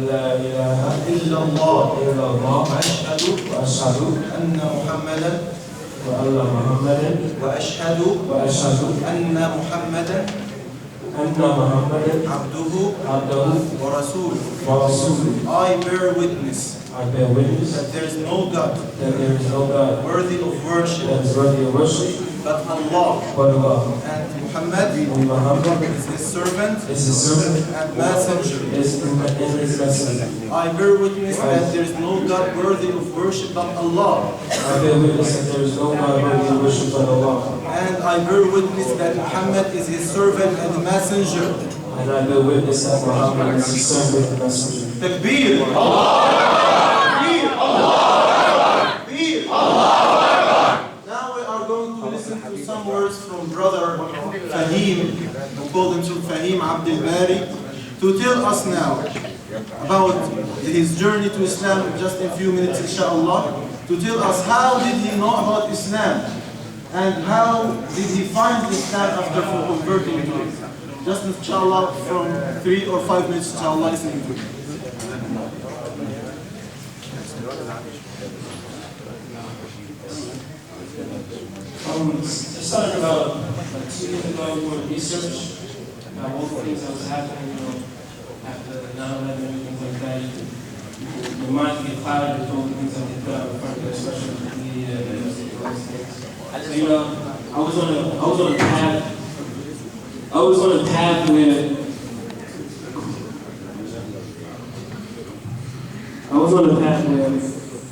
لا إله إلا الله وأشهد أن محمدا وأشهد أن محمدا عبده ورسوله. I bear witness that there is no God worthy of worship but Allah, and Muhammad is his servant and messenger. I bear witness that there is no God worthy of worship but Allah. And I bear witness that Muhammad is his servant and messenger. And I bear witness that Muhammad is his servant and messenger. Takbir! Now we are going to listen to some words from brother Faheem, who called himself Faheem abdel Baary, to tell us now about his journey to Islam, just in a few minutes inshallah, to tell us how did he know about Islam and how did he find Islam after converting to it. Just inshallah from 3 or 5 minutes inshallah listening to it. Starting about 2 years ago, doing research about all the things that was happening, after 9/11 and things like that. Your mind can get clouded with all the things that they put out in front of you, especially with the media and music and all those things. So, I was on a path where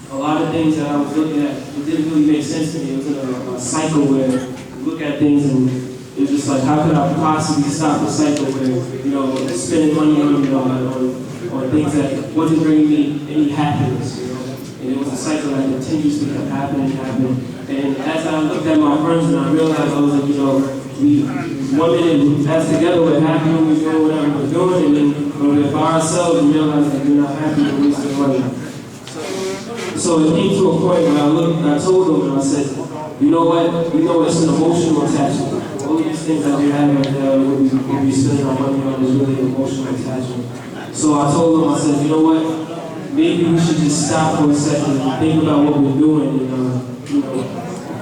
a lot of things that I was looking at, it didn't really make sense to me. It was in a cycle where you look at things and it was just like, how could I possibly stop the cycle where, spending money on things that wasn't bringing me any happiness, And it was a cycle that continuously kept happening. And as I looked at my friends and I realized, I was like, we one minute that's together, we're happy when we're doing whatever we're doing, and then when we're by ourselves, we realize that we're not happy when we're wasting money. So it came to a point where I told them and I said, you know what? It's an emotional attachment. All these things that we have right now, when we spend our money on, is really an emotional attachment. So I told them, I said, you know what? Maybe we should just stop for a second and think about what we're doing and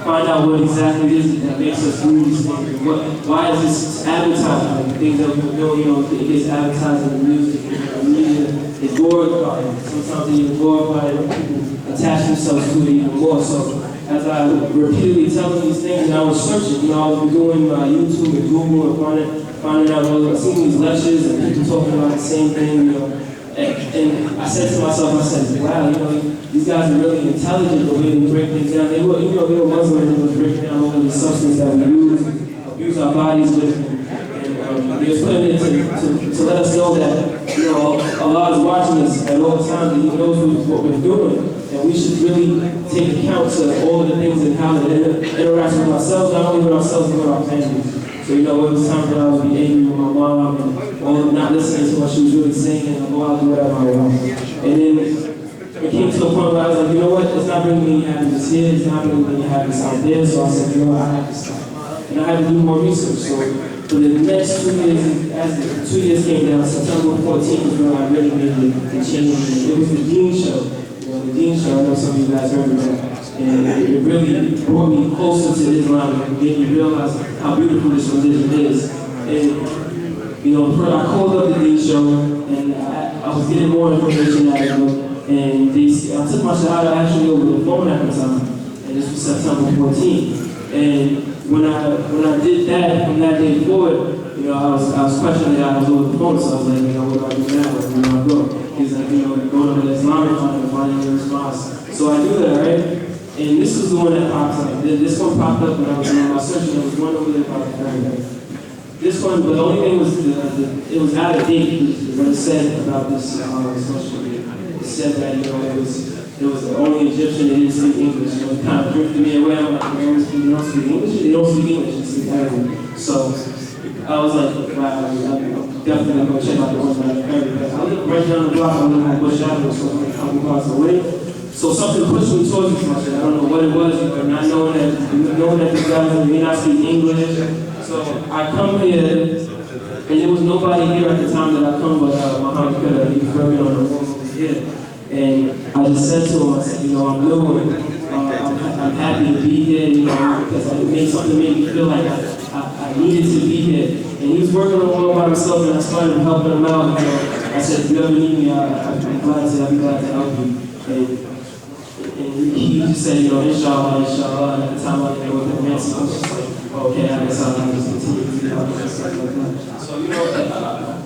find out what exactly it is that makes us do these things. Why is this advertising? Things that we're doing, it gets advertised in the music, in the media, it's glorified. Sometimes they even glorify it, and people attach themselves to it even more. So as I repeatedly telling these things, and I was searching, I was doing YouTube and Google and finding out, seeing these lectures and people talking about the same thing, And I said to myself, wow, these guys are really intelligent the way they break things down. They were Muslim and they were breaking down all of the substance that we abuse our bodies with. And they were putting it to let us know that, Allah is watching us at all times and He knows what we're doing. And we should really take account to all of the things and how it interacts with ourselves, not only with ourselves, but with our families. So, it was times that I would be angry with my mom and not listening to what she was really saying, and I'll go out and do whatever I want. And then it came to a point where I was like, you know what, it's not bringing me any happiness here, it's not bringing me any happiness out there, so I said, I have to stop. And I had to do more research. So for the next 2 years, as the 2 years came down, September 14th was when I really made the change. It was the Dean Show. The Dean Show, I know some of you guys heard of that. And it really brought me closer to Islam and made me realize how beautiful this religion is. And, I called up the Dean Show and I was getting more information out of them. And I took my Shahada actually over the phone at the time. And this was September 14th. And when I did that, from that day forward, I was questioning that I was over the phone, so I was like, what do I do now? Where do I go? He's like, go to the Islamic fund and find your response. So I do that, right? And this was the one that popped up. This one popped up when I was doing my search, and there was one over there about the paragraph. This one, but the only thing was, it was out of date, what it said about this social media. It said that, it was the only Egyptian that didn't speak English. It kind of drifted me away. I'm like, they don't speak English? They don't speak English, they speak Arabic. So I was like, wow, I'm definitely going to check out the ones that I heard. I looked right down the block, I looked at Bush Avenue, so I'm like, a couple blocks away. So something pushed me towards this much. I don't know what it was, but not knowing that these guys may not speak English. So I come here, and there was nobody here at the time that I come, but Muhammad Kudda, he was working on the room. here. And I just said to him, I said, you know, I'm new and I'm happy to be here, you know, because it made something make me feel like I needed to be here. And he was working on all by himself, and I started helping him out. You know, I said, if you ever need me, I'll be glad to help you. And he just said, you know, inshallah, inshallah. And at the time I didn't know what that meant, so I was just like, okay, I guess I'll just continue to do that. So, you know,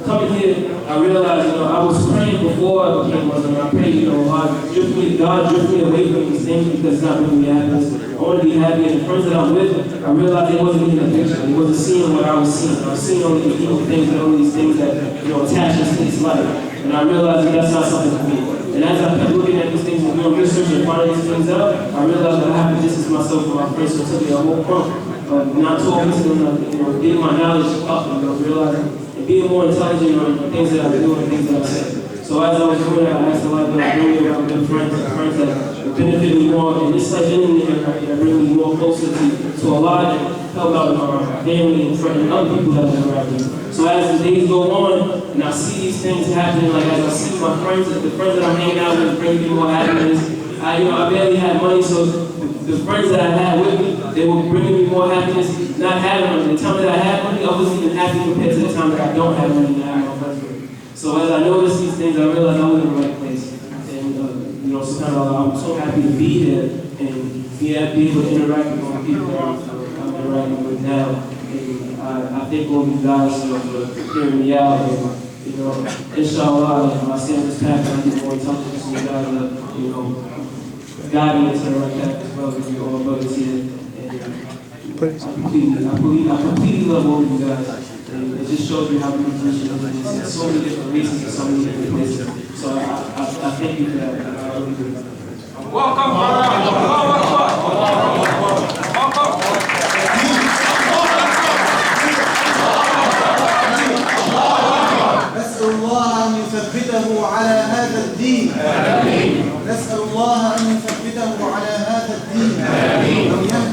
coming here, I realized, you know, I was praying before I became Muslim. I prayed, you know, God drift me away from these things because it's not bringing me happiness. I want to be happy, and the friends that I'm with, I realized they wasn't in the picture. They wasn't seeing what I was seeing. I was seeing only the evil things and all these things that, you know, attach us to this life. And I realized that that's not something for me. And as I kept looking at these things and doing research and finding these things out, I realized that I have to distance myself from my friends. So it took me a whole month of not talking to them, you know, getting my knowledge up, you know, realizing and being more intelligent on the things that I do and things that I say. So as I was doing that, I asked Allah that I bring me around good friends that benefit me more in this life and in the air, that bring me more closer to Allah and help out my family and friends and other people that are around me. So as the days go on and I see these things happening, like as I see my friends, the friends that I'm hanging out with bring me more happiness. I barely had money, so the friends that I had with me, they were bringing me more happiness, not having money. The time that I had money, I wasn't even happy compared to the time that I don't have money and I have my friends with me. So as I noticed these things, I realized I was in the right place. And, you know, so I'm so happy to be here and be able to interact with all the people that I'm interacting with now. And I thank all you guys for hearing me out. And, you know, inshallah, I stay on this path and I get more intelligent, so you guys are, you know, guiding us in the right path as well as you all brothers here. And I completely love all of you guys. And it just shows you how many Christians are in so many different races and so many different places. So I thank you for that. Welcome, brother. نسأل الله أن يثبته على هذا الدين. نسأل الله أن يثبته على هذا الدين.